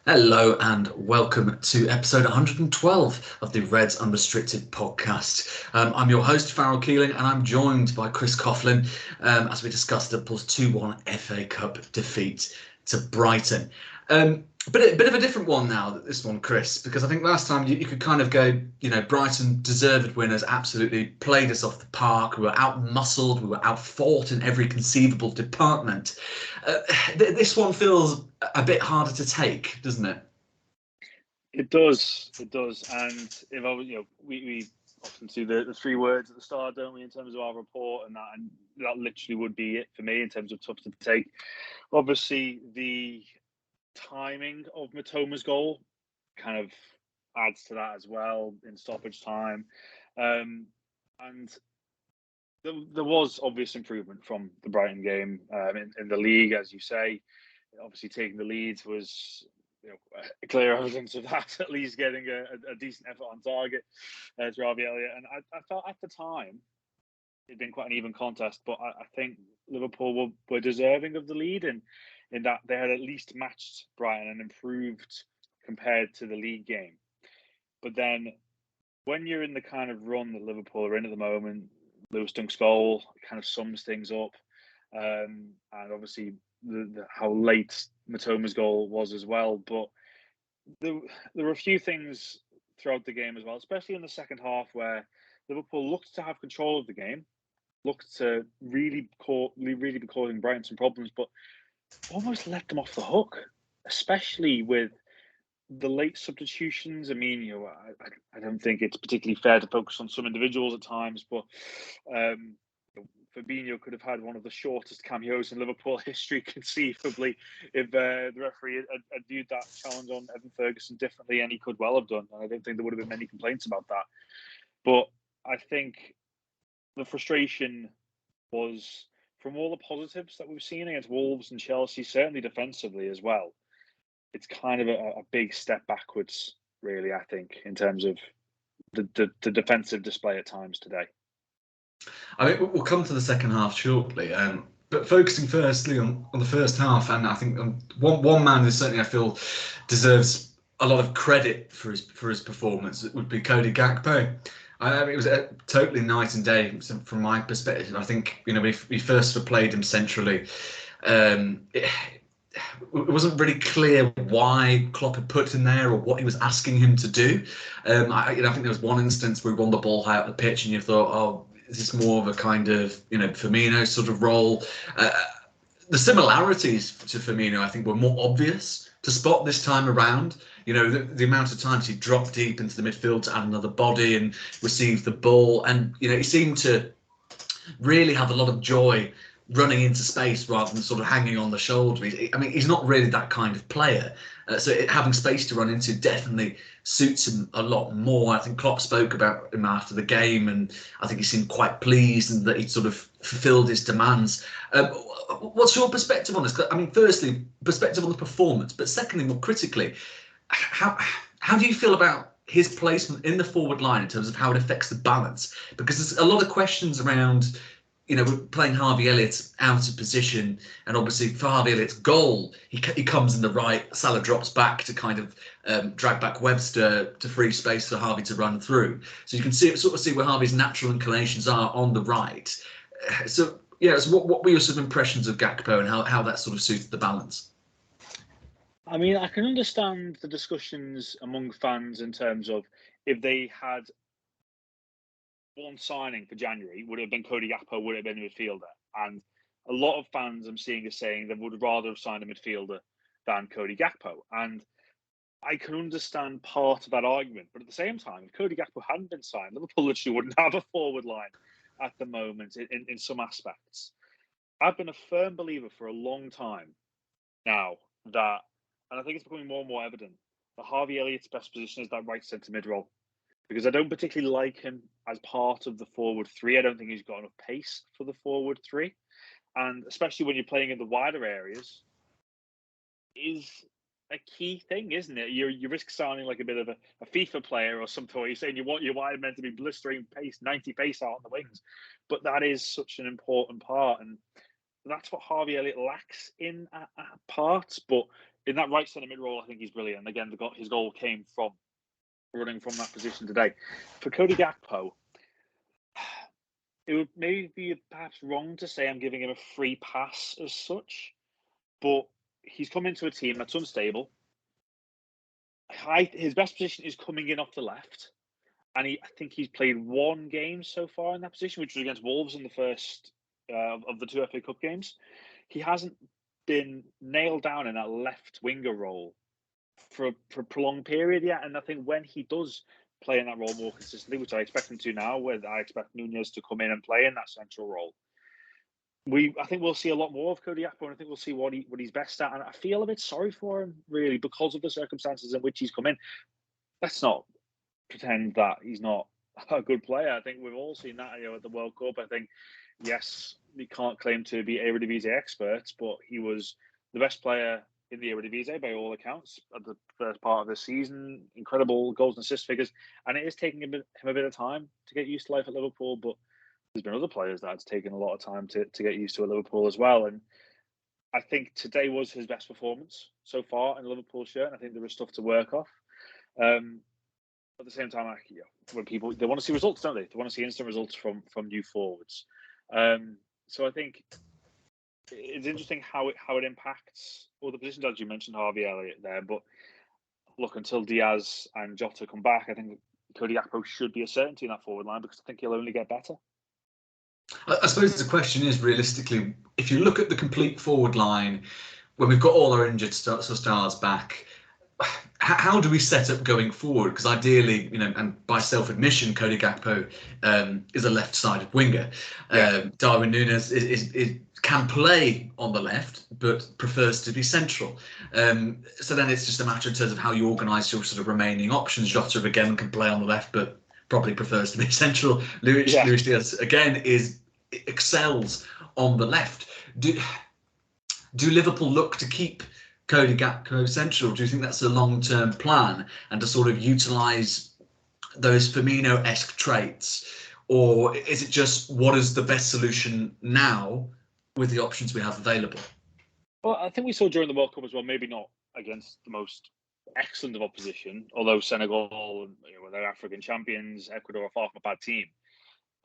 Hello and welcome to episode 112 of the Reds Unrestricted podcast. I'm your host, Farrell Keeling, and I'm joined by Chris Coughlin as we discuss Liverpool's 2-1 FA Cup defeat to Brighton. But a bit of a different one now, this one, Chris, because I think last time you could kind of go, Brighton deserved winners, absolutely played us off the park. We were out-muscled, we were out-fought in every conceivable department. This one feels a bit harder to take, doesn't it? It does, and if I was, we often see the three words at the start, don't we, in terms of our report, and that literally would be it for me in terms of tough to take. Obviously, the timing of Mitoma's goal kind of adds to that as well in stoppage time, and there was obvious improvement from the Brighton game in the league, as you say. Obviously, taking the leads was clear evidence of that, at least getting a decent effort on target to Harvey Elliott. And I felt at the time it'd been quite an even contest, but I think Liverpool were deserving of the lead in that they had at least matched Brighton and improved compared to the league game. But then when you're in the kind of run that Liverpool are in at the moment, Lewis Dunk's goal kind of sums things up. And obviously how late Mitoma's goal was as well. But there were a few things throughout the game as well, especially in the second half, where Liverpool looked to have control of the game, looked to really be causing Brighton some problems, but almost let them off the hook, especially with the late substitutions. I mean, I don't think it's particularly fair to focus on some individuals at times, but Fabinho could have had one of the shortest cameos in Liverpool history, conceivably, if the referee had viewed that challenge on Evan Ferguson differently, and he could well have done. And I don't think there would have been many complaints about that. But I think the frustration was from all the positives that we've seen against Wolves and Chelsea, certainly defensively as well. It's kind of a big step backwards, really, I think, in terms of the defensive display at times today. I mean, we'll come to the second half shortly, but focusing firstly on the first half, and I think one man who certainly I feel deserves a lot of credit for his performance, it would be Cody Gakpo. I mean, it was totally night and day from my perspective. I think we first played him centrally. It wasn't really clear why Klopp had put him there or what he was asking him to do. I think there was one instance where he won the ball high up the pitch, and you thought, oh, is this more of a kind of Firmino sort of role? The similarities to Firmino, I think, were more obvious to spot this time around. The amount of times he dropped deep into the midfield to add another body and receive the ball, and he seemed to really have a lot of joy running into space rather than sort of hanging on the shoulder. I mean, he's not really that kind of player. So having space to run into definitely suits him a lot more. I think Klopp spoke about him after the game, and I think he seemed quite pleased and that he sort of fulfilled his demands. What's your perspective on this? I mean, firstly, perspective on the performance, but secondly, more critically, how do you feel about his placement in the forward line in terms of how it affects the balance? Because there's a lot of questions around we're playing Harvey Elliott out of position, and obviously for Harvey Elliott's goal, he comes in the right. Salah drops back to kind of drag back Webster to free space for Harvey to run through. So you can sort of see where Harvey's natural inclinations are on the right. So what were your sort of impressions of Gakpo and how that sort of suited the balance? I mean, I can understand the discussions among fans in terms of if they had one signing for January, would it have been Cody Gakpo, would it have been a midfielder? And a lot of fans I'm seeing are saying they would rather have signed a midfielder than Cody Gakpo. And I can understand part of that argument. But at the same time, if Cody Gakpo hadn't been signed, Liverpool literally wouldn't have a forward line at the moment in some aspects. I've been a firm believer for a long time now that, and I think it's becoming more and more evident, that Harvey Elliott's best position is that right centre mid role. Because I don't particularly like him as part of the forward three. I don't think he's got enough pace for the forward three. And especially when you're playing in the wider areas, is a key thing, isn't it? You risk sounding like a bit of a FIFA player or something, where you're saying you want your wide men to be blistering pace, 90 pace out on the wings. But that is such an important part. And that's what Harvey Elliott lacks in at parts. But in that right centre mid role, I think he's brilliant. And again, his goal came from running from that position today. For Cody Gakpo, it would maybe be perhaps wrong to say I'm giving him a free pass as such, but he's come into a team that's unstable. His best position is coming in off the left, and I think he's played one game so far in that position, which was against Wolves in the first of the two FA Cup games. He hasn't been nailed down in that left winger role for a prolonged period yet, and I think when he does play in that role more consistently, which I expect him to now, where I expect Nunez to come in and play in that central role, I think we'll see a lot more of Cody Gakpo, and I think we'll see what he's best at. And I feel a bit sorry for him, really, because of the circumstances in which he's come in. Let's not pretend that he's not a good player. I think we've all seen that at the World Cup. I think, yes, we can't claim to be Eredivisie experts, but he was the best player in the Eredivisie by all accounts at the first part of the season. Incredible goals and assist figures, and it is taking him a bit of time to get used to life at Liverpool. But there's been other players that it's taken a lot of time to get used to at Liverpool as well. And I think today was his best performance so far in a Liverpool shirt. And I think there was stuff to work off. At the same time, when people they want to see results, don't they? They want to see instant results from new forwards. So I think it's interesting how it impacts all the positions, as you mentioned, Harvey Elliott there. But look, until Diaz and Jota come back, I think Cody Gakpo should be a certainty in that forward line, because I think he'll only get better. I suppose the question is, realistically, if you look at the complete forward line, when we've got all our injured stars back, how do we set up going forward? Because ideally, and by self-admission, Cody Gakpo is a left-sided winger. Yeah. Darwin Núñez can play on the left, but prefers to be central. So then it's just a matter in terms of how you organise your sort of remaining options. Jota again can play on the left, but probably prefers to be central. Luis Diaz again excels on the left. Do Liverpool look to keep Cody Gakpo central? Do you think that's a long-term plan, and to sort of utilise those Firmino-esque traits, or is it just what is the best solution now with the options we have available? Well, I think we saw during the World Cup as well, maybe not against the most excellent of opposition, although Senegal, they're African champions, Ecuador are far from a bad team,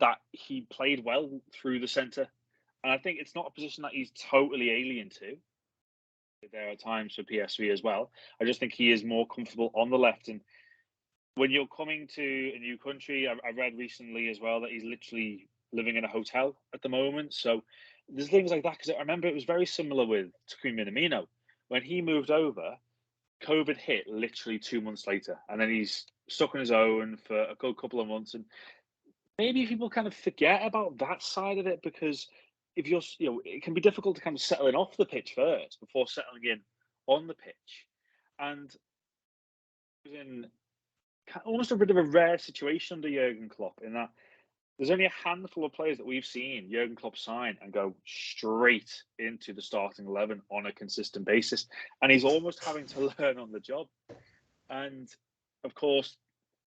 that he played well through the centre. And I think it's not a position that he's totally alien to. There are times for PSV as well. I just think he is more comfortable on the left. And when you're coming to a new country, I read recently as well that he's literally living in a hotel at the moment. So there's things like that, because I remember it was very similar with Takumi Minamino. When he moved over, COVID hit literally 2 months later, and then he's stuck on his own for a good couple of months. And maybe people kind of forget about that side of it, because if you're, it can be difficult to kind of settle in off the pitch first before settling in on the pitch. And it was in almost a bit of a rare situation under Jurgen Klopp, in that there's only a handful of players that we've seen Jurgen Klopp sign and go straight into the starting 11 on a consistent basis. And he's almost having to learn on the job. And of course,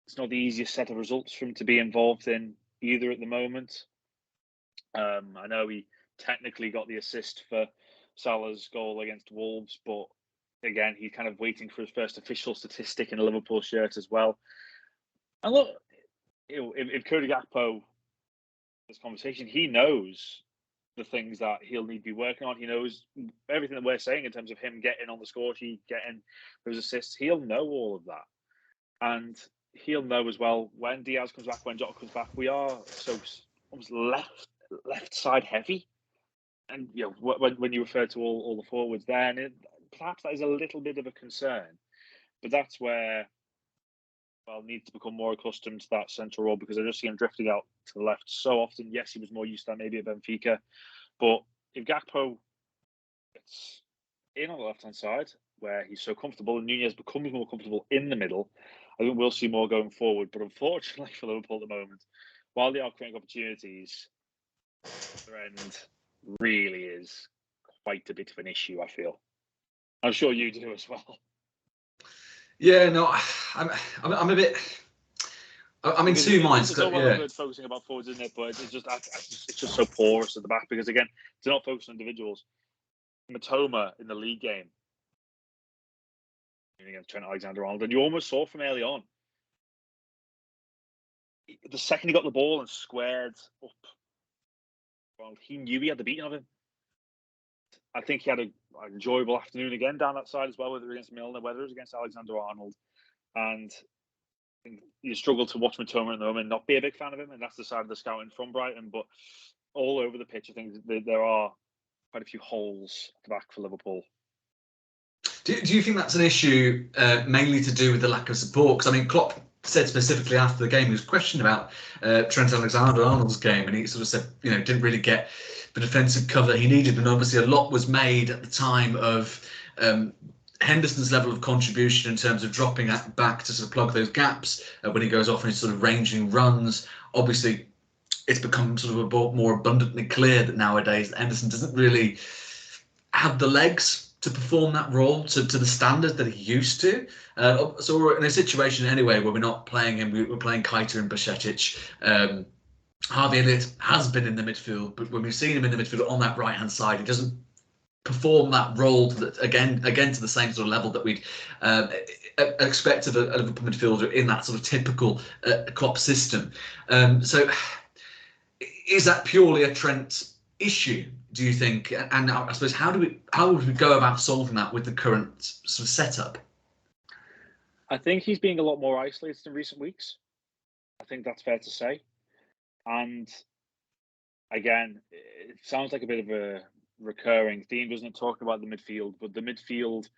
it's not the easiest set of results for him to be involved in either at the moment. I know he technically got the assist for Salah's goal against Wolves, but again, he's kind of waiting for his first official statistic in a Liverpool shirt as well. And look, if Cody Gakpo, this conversation, he knows the things that he'll need to be working on. He knows everything that we're saying in terms of him getting on the score sheet, getting those assists. He'll know all of that. And he'll know as well when Diaz comes back, when Jota comes back, we are so almost left side heavy. And when you refer to all the forwards there, and perhaps that is a little bit of a concern. But that's where needs to become more accustomed to that central role, because I just see him drifting out to the left so often. Yes, he was more used to that maybe at Benfica, but if Gakpo gets in on the left-hand side, where he's so comfortable, and Nunez becomes more comfortable in the middle, I think we'll see more going forward. But unfortunately for Liverpool at the moment, while they are creating opportunities, the end really is quite a bit of an issue, I feel. I'm sure you do as well. Yeah, no, I'm a bit. I'm in two minds. It's all well good focusing about forwards, isn't it? But it's just so porous at the back, because again, to not focus on individuals. Mitoma in the league game, against Trent Alexander-Arnold, and you almost saw from early on. The second he got the ball and squared up, well, he knew he had the beating of him. I think he had an enjoyable afternoon again down that side as well, whether it was against Milner, whether it was against Alexander-Arnold. And I think you struggle to watch Mitoma at the moment and not be a big fan of him, and that's the side of the scouting from Brighton. But all over the pitch, I think there are quite a few holes at the back for Liverpool. Do you think that's an issue mainly to do with the lack of support? Because, I mean, Klopp said specifically after the game, he was questioned about Trent Alexander-Arnold's game, and he sort of said, didn't really get the defensive cover he needed. And obviously a lot was made at the time of Henderson's level of contribution in terms of dropping back to sort of plug those gaps when he goes off on his sort of ranging runs. Obviously, it's become sort of more abundantly clear that nowadays Henderson doesn't really have the legs to perform that role to the standard that he used to. So we're in a situation anyway where we're not playing him, we're playing Keita and Bajcetic. Harvey Elliott has been in the midfield, but when we've seen him in the midfield on that right-hand side, he doesn't perform that role again to the same sort of level that we'd expect of a Liverpool midfielder in that sort of typical Klopp system. So is that purely a Trent issue, do you think? And I suppose how would we go about solving that with the current sort of setup? I think he's being a lot more isolated in recent weeks. I think that's fair to say. And again, it sounds like a bit of a recurring theme, doesn't it, talking about the midfield? But the midfield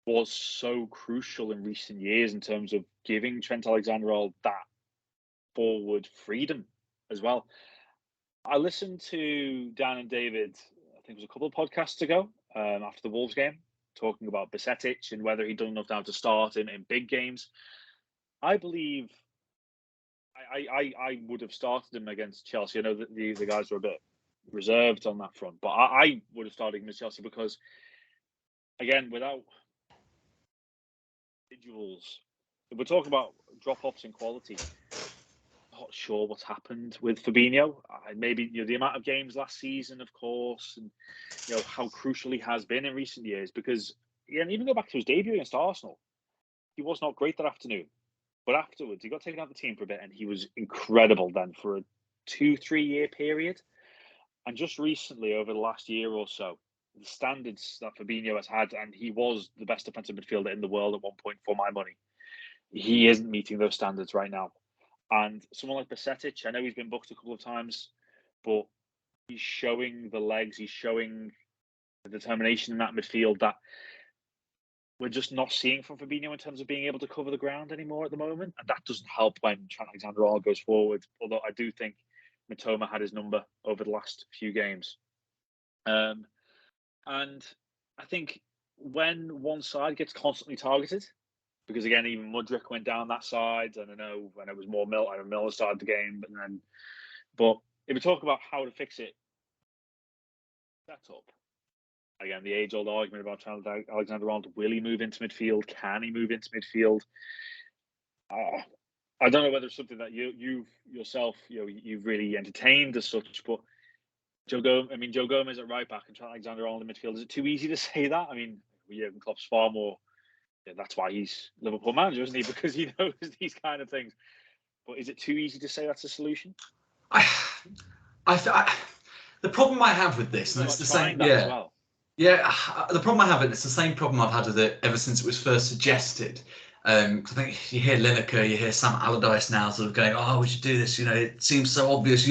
was so crucial in recent years in terms of giving Trent Alexander-Arnold that forward freedom as well. I listened to Dan and David, I think it was a couple of podcasts ago, after the Wolves game, talking about Bajcetic and whether he'd done enough now to start in big games. I believe I would have started him against Chelsea. I know that the guys were a bit reserved on that front, but I would have started him against Chelsea because, again, without individuals, if we're talking about drop-offs in quality, not sure what's happened with Fabinho. Maybe the amount of games last season, of course, and how crucial he has been in recent years. Because even go back to his debut against Arsenal, he was not great that afternoon. But afterwards, he got taken out of the team for a bit, and he was incredible then for a 2-3 year period. And just recently, over the last year or so, the standards that Fabinho has had, and he was the best defensive midfielder in the world at one point for my money, he isn't meeting those standards right now. And someone like Bajcetic, I know he's been booked a couple of times, but he's showing the legs, he's showing the determination in that midfield that we're just not seeing from Fabinho in terms of being able to cover the ground anymore at the moment. And that doesn't help when Trent Alexander-Arnold goes forward, although I do think Mitoma had his number over the last few games. And I think when one side gets constantly targeted, because again, even Mudryk went down that side, and I know when it was more Miller started the game, but if we talk about how to fix it, that's up. Again, the age-old argument about Trent Alexander-Arnold, will he move into midfield? Can he move into midfield? I don't know whether it's something that you've yourself, you've really entertained as such, but Joe Gomez at right back and Trent Alexander-Arnold in midfield, is it too easy to say that? I mean, Jurgen Klopp's far more. That's why he's Liverpool manager, isn't he? Because he knows these kind of things. But is it too easy to say that's a solution? The problem I have with this, and it's the same. As well. Yeah. The problem I have, and it's the same problem I've had with it ever since it was first suggested. Because I think you hear Lineker, you hear Sam Allardyce now, sort of going, "Oh, we should do this." It seems so obvious.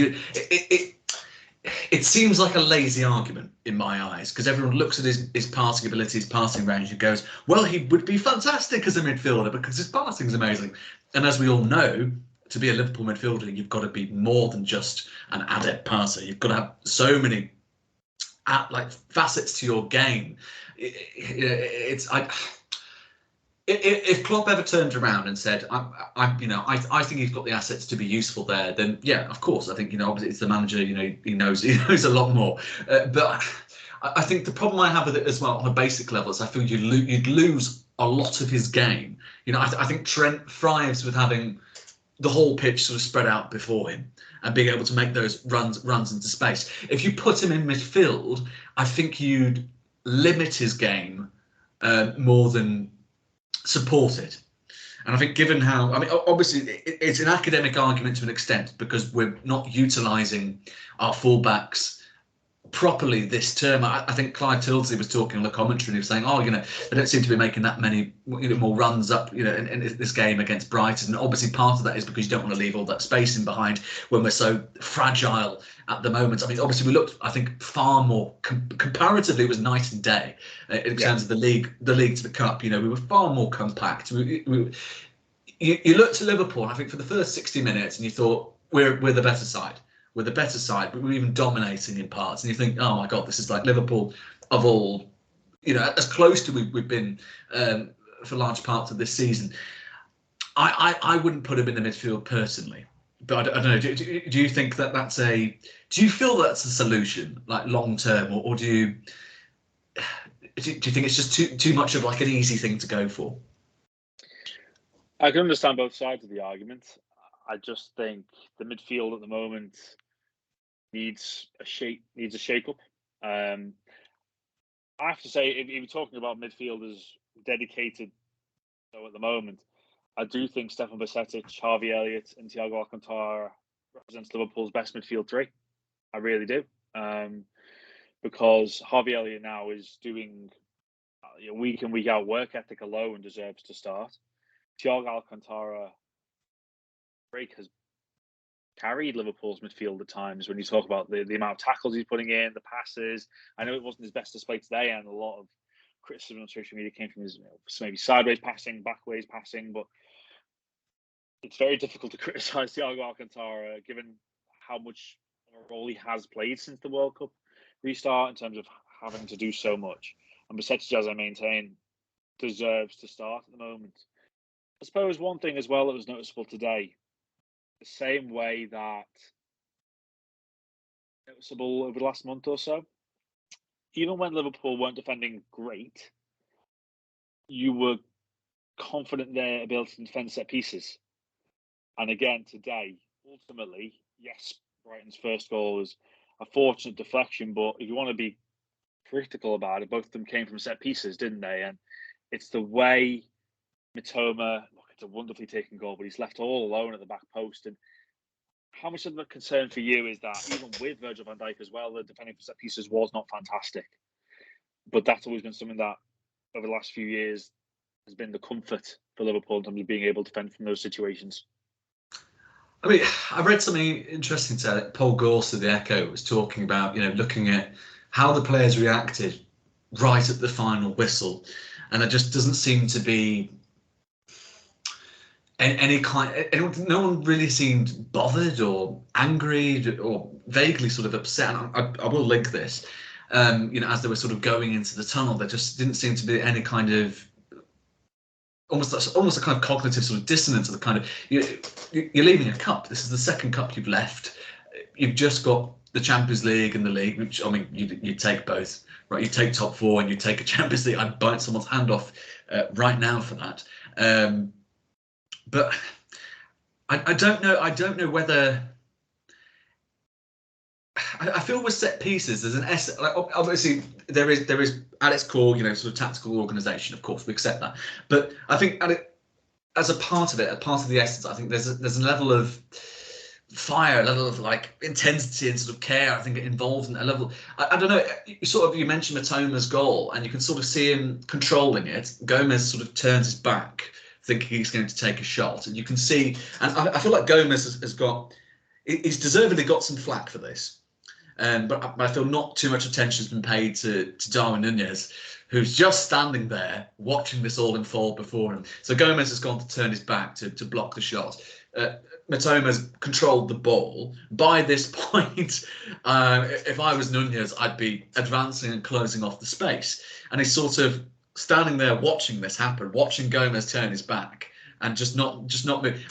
It seems like a lazy argument in my eyes, because everyone looks at his passing ability, his passing range, and goes, well, he would be fantastic as a midfielder because his passing is amazing. And as we all know, to be a Liverpool midfielder, you've got to be more than just an adept passer. You've got to have so many facets to your game. If Klopp ever turned around and said, I think he's got the assets to be useful there, then yeah, of course, I think obviously it's the manager. He knows a lot more. But I think the problem I have with it as well on a basic level is I feel you'd lose a lot of his game. I think Trent thrives with having the whole pitch sort of spread out before him and being able to make those runs into space. If you put him in midfield, I think you'd limit his game more than supported. And I think given how, I mean, obviously it's an academic argument to an extent because we're not utilising our fullbacks properly this term. I think Clive Tildesley was talking on the commentary and he was saying, oh, they don't seem to be making that many more runs up, in this game against Brighton. And obviously part of that is because you don't want to leave all that space in behind when we're so fragile at the moment. I mean, obviously we looked, I think, far more comparatively, it was night and day in terms of the league to the cup. We were far more compact. You looked to Liverpool, and I think for the first 60 minutes, and you thought we're the better side. We're the better side, but we're even dominating in parts. And you think, oh my God, this is like Liverpool of old, as close to we've been for large parts of this season. I wouldn't put him in the midfield personally, but I don't know. Do you think that's do you feel that's a solution, like long term, or do you think it's just too much of like an easy thing to go for? I can understand both sides of the argument. I just think the midfield at the moment needs a shake-up. I have to say, if you're talking about midfielders dedicated, at the moment, I do think Stefan Bajcetic, Harvey Elliott, and Thiago Alcantara represents Liverpool's best midfield three. I really do, because Harvey Elliott now is doing week in, week out work ethic alone deserves to start. Thiago Alcantara has carried Liverpool's midfield at times when you talk about the amount of tackles he's putting in, the passes. I know it wasn't his best display today, and a lot of criticism on social media came from his maybe sideways passing, backways passing, but it's very difficult to criticise Thiago Alcantara given how much of a role he has played since the World Cup restart in terms of having to do so much. And Bajcetic, as I maintain, deserves to start at the moment. I suppose one thing as well that was noticeable today, the same way that noticeable over the last month or so, even when Liverpool weren't defending great, you were confident in their ability to defend set pieces. And again, today, ultimately, yes, Brighton's first goal was a fortunate deflection, but if you want to be critical about it, both of them came from set pieces, didn't they? And it's the way Mitoma, it's a wonderfully taken goal, but he's left all alone at the back post. And how much of a concern for you is that even with Virgil van Dijk as well, the defending for set pieces was not fantastic. But that's always been something that over the last few years has been the comfort for Liverpool in terms of being able to defend from those situations. I mean, I read something interesting today. Paul Gorse of the Echo was talking about, looking at how the players reacted right at the final whistle. And there just doesn't seem to be no one really seemed bothered or angry or vaguely sort of upset. And I will link this, as they were sort of going into the tunnel, there just didn't seem to be any kind of almost a kind of cognitive sort of dissonance of the kind of you're leaving a cup. This is the second cup you've left. You've just got the Champions League and the league, which I mean you take both, right? You take top four and you take a Champions League. I'd bite someone's hand off right now for that. But I don't know. I don't know whether. I feel with set pieces, there's an essence. Like obviously, there is at its core, sort of tactical organisation. Of course, we accept that. But I think as a part of it, a part of the essence, I think there's a level of fire, a level of like intensity and sort of care. I think it involves in a level. I don't know. You mentioned Mitoma's goal, and you can sort of see him controlling it. Gomez sort of turns his back, thinking he's going to take a shot, and you can see. And I feel like Gomez he's deservedly got some flack for this. But I feel not too much attention has been paid to Darwin Nunez, who's just standing there watching this all unfold before him. So Gomez has gone to turn his back to block the shot. Mitoma's controlled the ball. By this point, if I was Nunez, I'd be advancing and closing off the space. And he's sort of standing there watching this happen, watching Gomez turn his back. And just not move.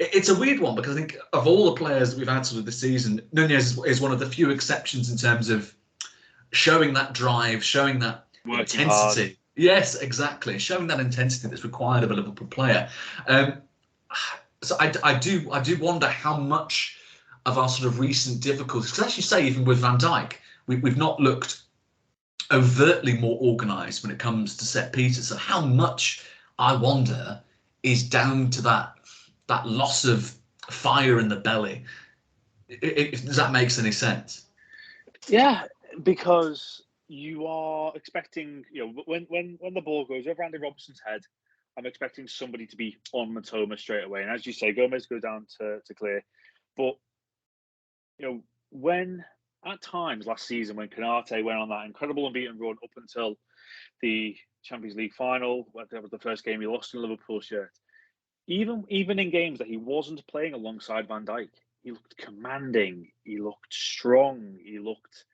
It's a weird one because I think of all the players that we've had sort of this season, Nunez is one of the few exceptions in terms of showing that drive, showing that working intensity. Hard. Yes, exactly, showing that intensity that's required of a Liverpool player. So I do wonder how much of our sort of recent difficulties, because as you say, even with Van Dijk, we've not looked overtly more organised when it comes to set pieces. So how much I wonder, is down to that loss of fire in the belly. Does that make any sense? Yeah, because you are expecting, when the ball goes over Andy Robertson's head, I'm expecting somebody to be on Mitoma straight away. And as you say, Gomez goes down to clear. But, when at times last season, when Konate went on that incredible unbeaten run up until the Champions League final, that was the first game he lost in Liverpool shirt, even in games that he wasn't playing alongside Van Dijk, he looked commanding, he looked strong, he looked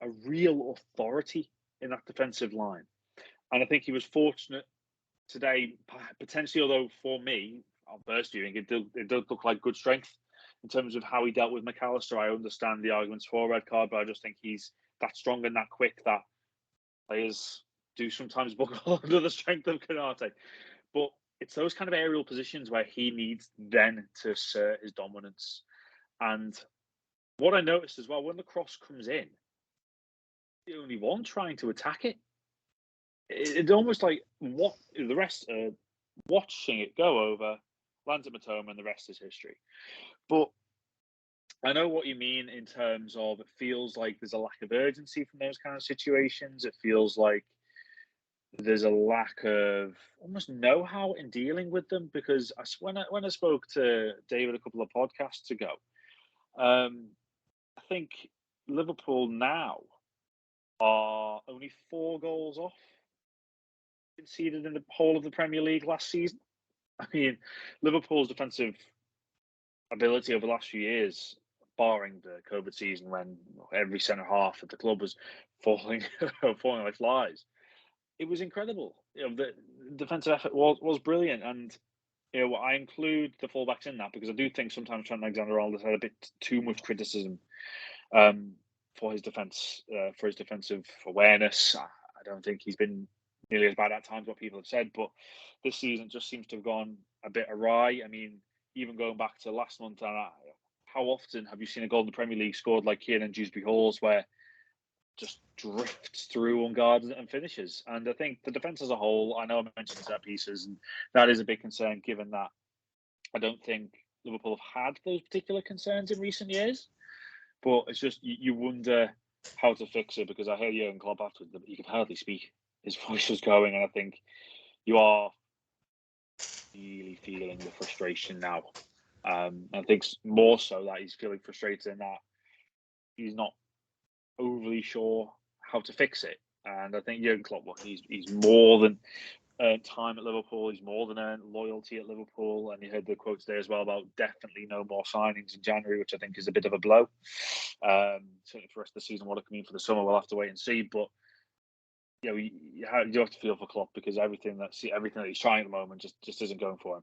a real authority in that defensive line. And I think he was fortunate today, potentially, although for me, on first viewing, it did look like good strength in terms of how he dealt with McAllister. I understand the arguments for a red card, but I just think he's that strong and that quick that players do sometimes buckle under the strength of Konate. But it's those kind of aerial positions where he needs then to assert his dominance. And what I noticed as well, when the cross comes in, the only one trying to attack it. It's almost like what the rest are watching it go over, lands at Mitoma, and the rest is history. But I know what you mean in terms of it feels like there's a lack of urgency from those kind of situations. It feels like there's a lack of almost know-how in dealing with them, because when I spoke to David a couple of podcasts ago, I think Liverpool now are only 4 goals off conceded in the whole of the Premier League last season. I mean, Liverpool's defensive ability over the last few years, barring the COVID season when every centre half at the club was falling like flies, it was incredible. The defensive effort was brilliant, and I include the fullbacks in that because I do think sometimes Trent Alexander-Arnold has had a bit too much criticism for his defence, for his defensive awareness. I don't think he's been nearly as bad at times what people have said, but this season just seems to have gone a bit awry. I mean, even going back to last month, how often have you seen a goal in the Premier League scored like Kieran Dewsbury Hall's, where just drifts through unguarded and finishes? And I think the defence as a whole, I know I mentioned set pieces, and that is a big concern given that I don't think Liverpool have had those particular concerns in recent years. But it's just, you wonder how to fix it, because I heard Jurgen Klopp afterwards, he could hardly speak. His voice was going, and I think you are really feeling the frustration now. I think more so that he's feeling frustrated and that he's not overly sure how to fix it. And I think Jurgen Klopp, he's more than earned time at Liverpool. He's more than earned loyalty at Liverpool. And you heard the quotes there as well about definitely no more signings in January, which I think is a bit of a blow. Certainly for the rest of the season, what it can mean for the summer, we'll have to wait and see. But you have to feel for Klopp, because everything that he's trying at the moment just isn't going for him.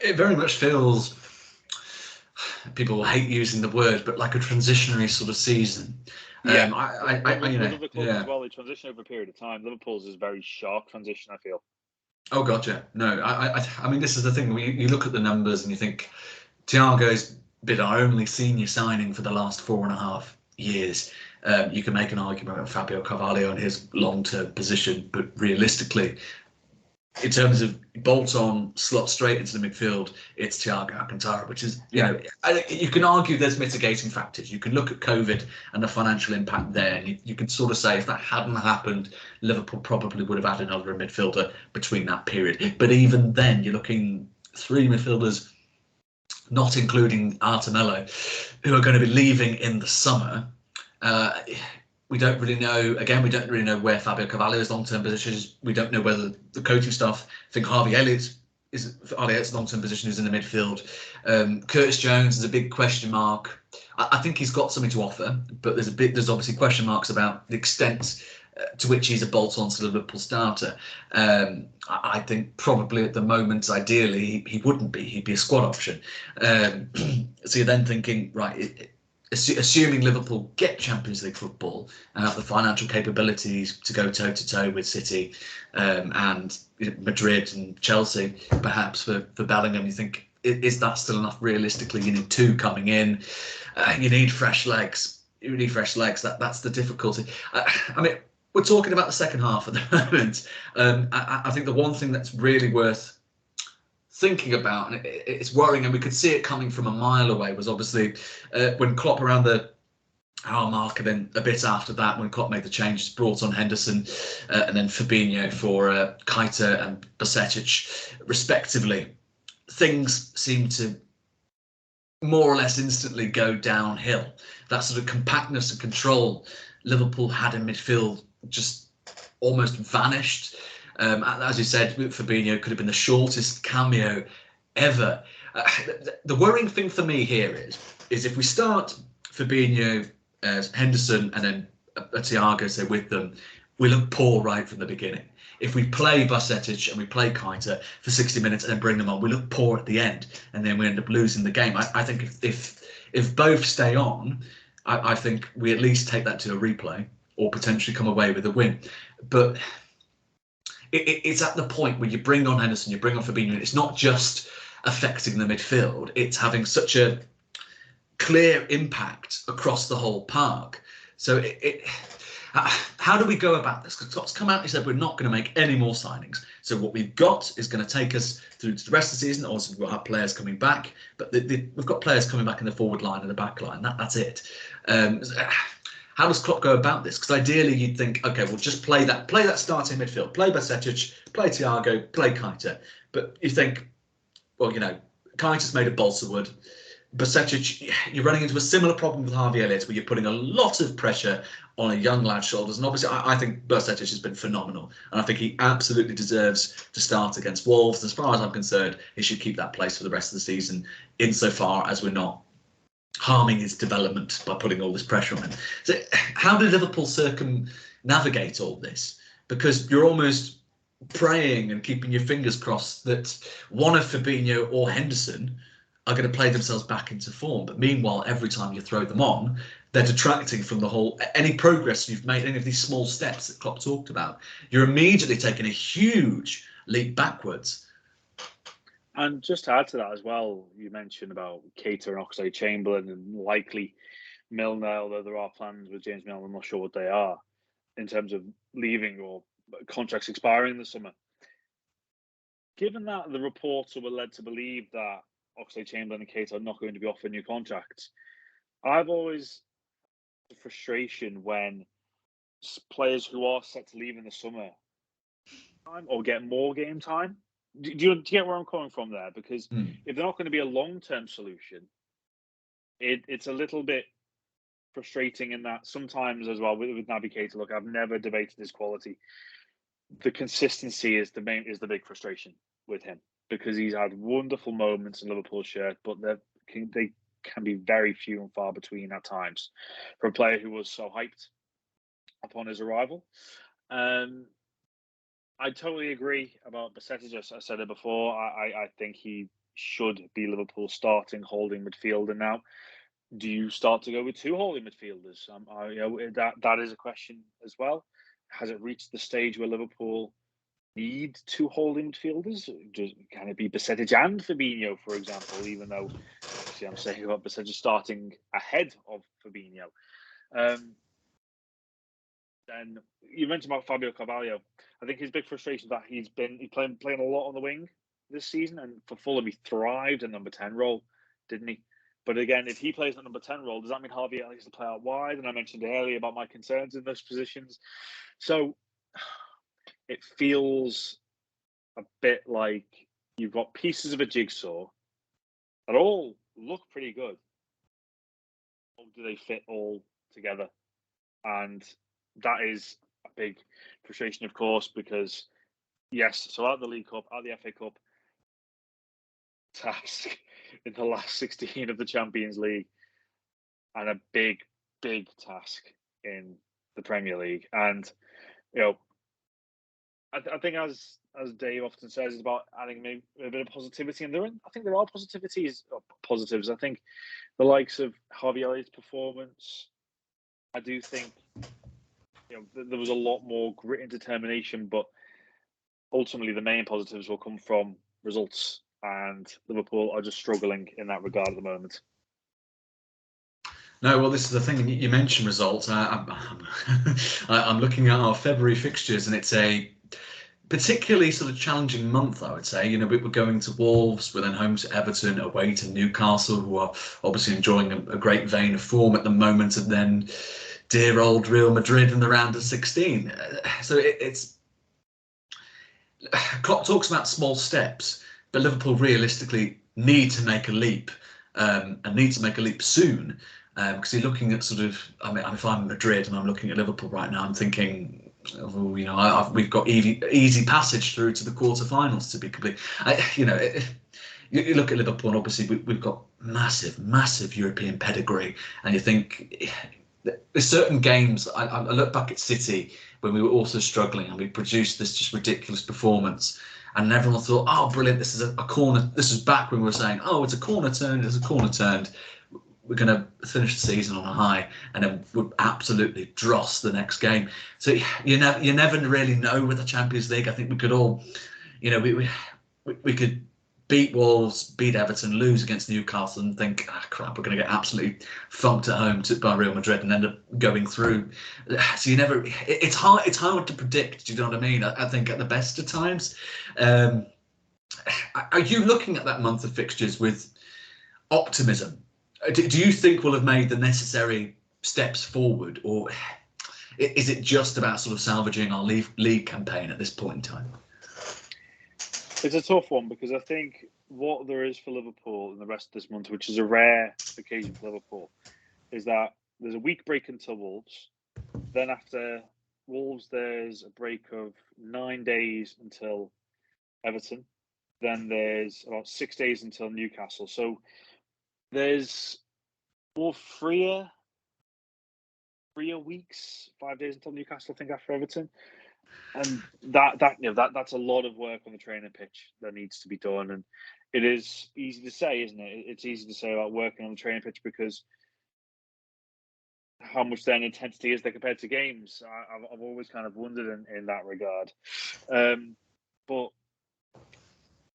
It very much feels, people will hate using the word, but like a transitionary sort of season. Yeah, with other clubs as well, they transition over a period of time. Liverpool's is a very sharp transition, I feel. Oh, gotcha. No, I mean, this is the thing. You look at the numbers and you think Thiago's been our only senior signing for the last 4.5 years. You can make an argument about Fabio Carvalho and his long-term position, but realistically, in terms of bolt-on, slot straight into the midfield, it's Thiago Alcantara, which is, you can argue there's mitigating factors. You can look at COVID and the financial impact there, and you can sort of say if that hadn't happened, Liverpool probably would have had another midfielder between that period. But even then, you're looking 3 midfielders, not including Artemello, who are going to be leaving in the summer. We don't really know. Again, we don't really know where Fabio Carvalho's long-term position is. We don't know whether the coaching staff think Harvey Elliott's long-term position is in the midfield. Curtis Jones is a big question mark. I think he's got something to offer, but there's obviously question marks about the extent to which he's a bolt-on to the Liverpool starter. I think probably at the moment, ideally, he wouldn't be. He'd be a squad option. So you're then thinking, right, assuming Liverpool get Champions League football and have the financial capabilities to go toe-to-toe with City and Madrid and Chelsea, perhaps for Bellingham, you think, is that still enough realistically? You need 2 coming in. You need fresh legs. That's the difficulty. I mean, we're talking about the second half at the moment. I think the one thing that's really worth thinking about, and it's worrying, and we could see it coming from a mile away, was obviously when Klopp around the hour mark, and then a bit after that, when Klopp made the changes, brought on Henderson and then Fabinho for Keita and Bajcetic, respectively. Things seem to more or less instantly go downhill. That sort of compactness and control Liverpool had in midfield just almost vanished. As you said, Fabinho could have been the shortest cameo ever. The worrying thing for me here is if we start Fabinho, Henderson, and then Thiago, say, with them, we look poor right from the beginning. If we play Bajcetic and we play Keita for 60 minutes and then bring them on, we look poor at the end, and then we end up losing the game. I think if both stay on, I think we at least take that to a replay or potentially come away with a win. But it's at the point where you bring on Henderson, you bring on Fabinho, and it's not just affecting the midfield, it's having such a clear impact across the whole park. So how do we go about this? Because Klopp's come out and he said we're not going to make any more signings. So what we've got is going to take us through to the rest of the season. Also, we'll have players coming back, but we've got players coming back in the forward line and the back line. That's it. How does Klopp go about this? Because ideally you'd think, okay, we'll just play that starting midfield, play Bajcetic, play Thiago, play Keita. But you think, well, Keita's made of balsa wood. Bajcetic, you're running into a similar problem with Harvey Elliott, where you're putting a lot of pressure on a young lad's shoulders. And obviously, I think Bajcetic has been phenomenal. And I think he absolutely deserves to start against Wolves. As far as I'm concerned, he should keep that place for the rest of the season, insofar as we're not harming his development by putting all this pressure on him. So how did Liverpool circumnavigate all this? Because you're almost praying and keeping your fingers crossed that one of Fabinho or Henderson are going to play themselves back into form. But meanwhile, every time you throw them on, they're detracting from the whole, any progress you've made, any of these small steps that Klopp talked about. You're immediately taking a huge leap backwards. And just to add to that as well, you mentioned about Keita and Oxlade-Chamberlain and likely Milner, although there are plans with James Milner, I'm not sure what they are, in terms of leaving or contracts expiring in the summer. Given that the reports were led to believe that Oxlade-Chamberlain and Keita are not going to be offered new contracts, I've always had frustration when players who are set to leave in the summer or get more game time. Do you get where I'm coming from there? Because if they're not going to be a long-term solution, it's a little bit frustrating in that sometimes as well with Naby Keita. Look, I've never debated his quality. The consistency is the big frustration with him, because he's had wonderful moments in Liverpool shirt, but they can be very few and far between at times for a player who was so hyped upon his arrival. I totally agree about Bajcetic. I said it before. I think he should be Liverpool's starting holding midfielder now. Do you start to go with two holding midfielders? That is a question as well. Has it reached the stage where Liverpool need two holding midfielders? Can it be Bajcetic and Fabinho, for example? Even though obviously I'm saying about Bajcetic starting ahead of Fabinho. Then you mentioned about Fabio Carvalho. I think his big frustration is that he's playing a lot on the wing this season, and for Fulham he thrived in number 10 role, didn't he? But again, if he plays the number 10 role, does that mean Harvey Elliott has to play out wide? And I mentioned earlier about my concerns in those positions. So it feels a bit like you've got pieces of a jigsaw that all look pretty good. How do they fit all together? And that is a big frustration, of course, because yes, so out the League Cup, out the FA Cup, task in the last 16 of the Champions League, and a big task in the Premier League. And I think as Dave often says, it's about adding maybe a bit of positivity, and I think there are positives. I think the likes of Harvey Elliott's performance, I do think there was a lot more grit and determination, but ultimately the main positives will come from results, and Liverpool are just struggling in that regard at the moment. No, well, this is the thing. You mentioned results. I'm looking at our February fixtures, and it's a particularly sort of challenging month, I would say. You know, we're going to Wolves, we're then home to Everton, away to Newcastle, who are obviously enjoying a great vein of form at the moment, and then dear old Real Madrid in the round of 16. So it's Klopp talks about small steps, but Liverpool realistically need to make a leap, and need to make a leap soon. Because you're looking at sort of, I mean, if I'm Madrid and I'm looking at Liverpool right now, I'm thinking, oh, you know, we've got easy passage through to the quarterfinals to be complete. You look at Liverpool, and obviously we've got massive European pedigree, and you think there's certain games. I look back at City when we were also struggling, and we produced this just ridiculous performance, and everyone thought, oh, brilliant, this is a corner. This is back when we were saying, oh, it's a corner turned, it's a corner turned. We're going to finish the season on a high, and then we'll absolutely dross the next game. So you never really know with the Champions League. I think we could all, you know, we could beat Wolves, beat Everton, lose against Newcastle, and think, ah, crap, we're going to get absolutely thumped at home by Real Madrid and end up going through. So you never. It's hard to predict. Do you know what I mean? I think at the best of times. Are you looking at that month of fixtures with optimism? Do you think we'll have made the necessary steps forward, or is it just about sort of salvaging our league campaign at this point in time? It's a tough one, because I think what there is for Liverpool in the rest of this month, which is a rare occasion for Liverpool, is that there's a week break until Wolves. Then after Wolves, there's a break of 9 days until Everton. Then there's about 6 days until Newcastle. So there's more freer weeks, 5 days until Newcastle, I think, after Everton. And that's a lot of work on the training pitch that needs to be done. And it is easy to say, isn't it? It's easy to say about working on the training pitch, because how much then intensity is there compared to games? I've always kind of wondered in that regard. But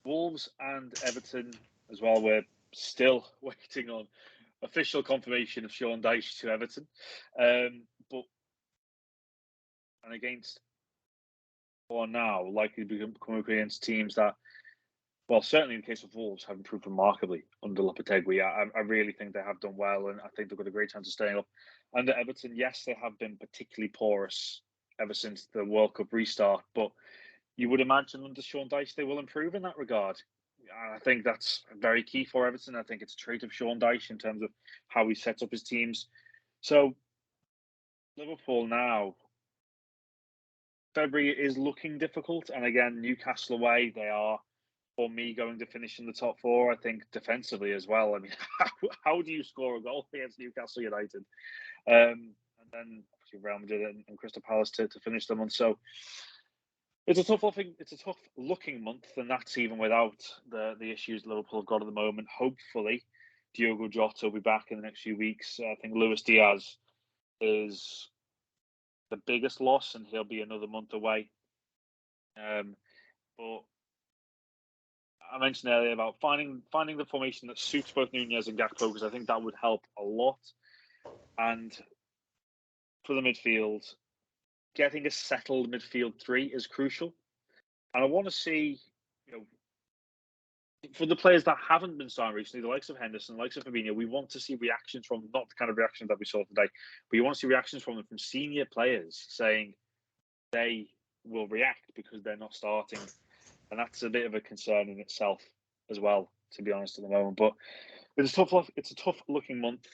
Wolves and Everton as well, we're still waiting on official confirmation of Sean Dyche to Everton. But against, or now, likely to come up against teams that, well, certainly in the case of Wolves, have improved remarkably under Lopetegui. I really think they have done well, and I think they've got a great chance of staying up. Under Everton, yes, they have been particularly porous ever since the World Cup restart, but you would imagine under Sean Dyche they will improve in that regard. I think that's very key for Everton. I think it's a trait of Sean Dyche in terms of how he sets up his teams. So Liverpool now, February is looking difficult, and again, Newcastle away, they are, for me, going to finish in the top four. I think defensively as well. I mean, how do you score a goal against Newcastle United? And then obviously Real Madrid and Crystal Palace to finish the month. So it's a tough looking month, and that's even without the issues Liverpool have got at the moment. Hopefully, Diogo Jota will be back in the next few weeks. I think Luis Diaz is the biggest loss, and he'll be another month away. But I mentioned earlier about finding the formation that suits both Nunez and Gakpo, because I think that would help a lot. And for the midfield, getting a settled midfield three is crucial. And I want to see, for the players that haven't been signed recently, the likes of Henderson, the likes of Fabinho, we want to see reactions from them, not the kind of reactions that we saw today, but you want to see reactions from them, from senior players saying they will react because they're not starting. And that's a bit of a concern in itself as well, to be honest, at the moment. But it's a tough looking month.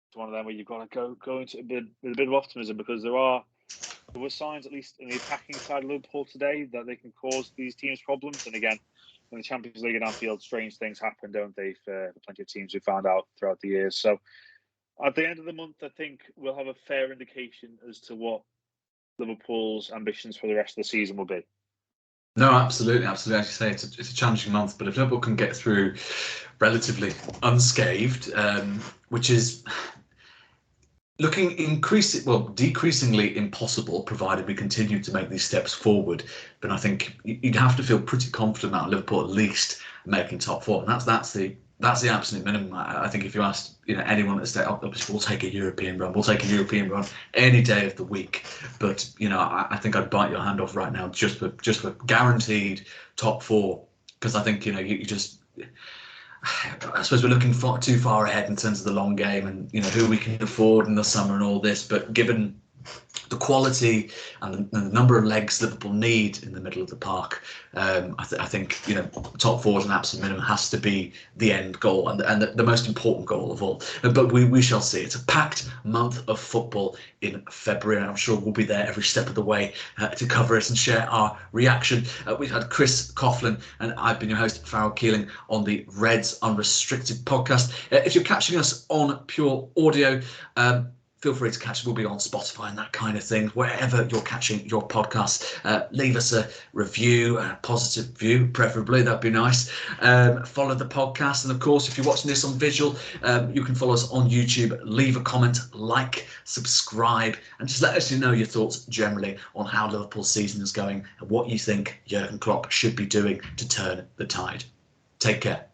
It's one of them where you've got to go into with a bit of optimism, because there were signs, at least in the attacking side of Liverpool today, that they can cause these teams problems. And again, in the Champions League and Anfield, strange things happen, don't they, for plenty of teams we found out throughout the years. So at the end of the month, I think we'll have a fair indication as to what Liverpool's ambitions for the rest of the season will be. No, absolutely. As you say, it's a challenging month, but if Liverpool can get through relatively unscathed, which is looking decreasingly impossible, provided we continue to make these steps forward. But I think you'd have to feel pretty confident about Liverpool at least making top four, and that's the That's the absolute minimum. I think if you asked, anyone at the state, obviously we'll take a European run. We'll take a European run any day of the week. But I think I'd bite your hand off right now just for guaranteed top four, because I think you just. I suppose we're looking too far ahead in terms of the long game and who we can afford in the summer and all this. But given the quality and the number of legs Liverpool need in the middle of the park, I think top four is an absolute minimum, has to be the end goal and the most important goal of all. But we shall see. It's a packed month of football in February, and I'm sure we'll be there every step of the way to cover it and share our reaction. We've had Chris Coughlin, and I've been your host, Farrell Keeling, on the Reds Unrestricted podcast. If you're catching us on pure audio, feel free to catch us. We'll be on Spotify and that kind of thing. Wherever you're catching your podcasts, leave us a review, a positive review, preferably. That'd be nice. Follow the podcast. And of course, if you're watching this on visual, you can follow us on YouTube. Leave a comment, like, subscribe, and just let us know your thoughts generally on how Liverpool's season is going and what you think Jurgen Klopp should be doing to turn the tide. Take care.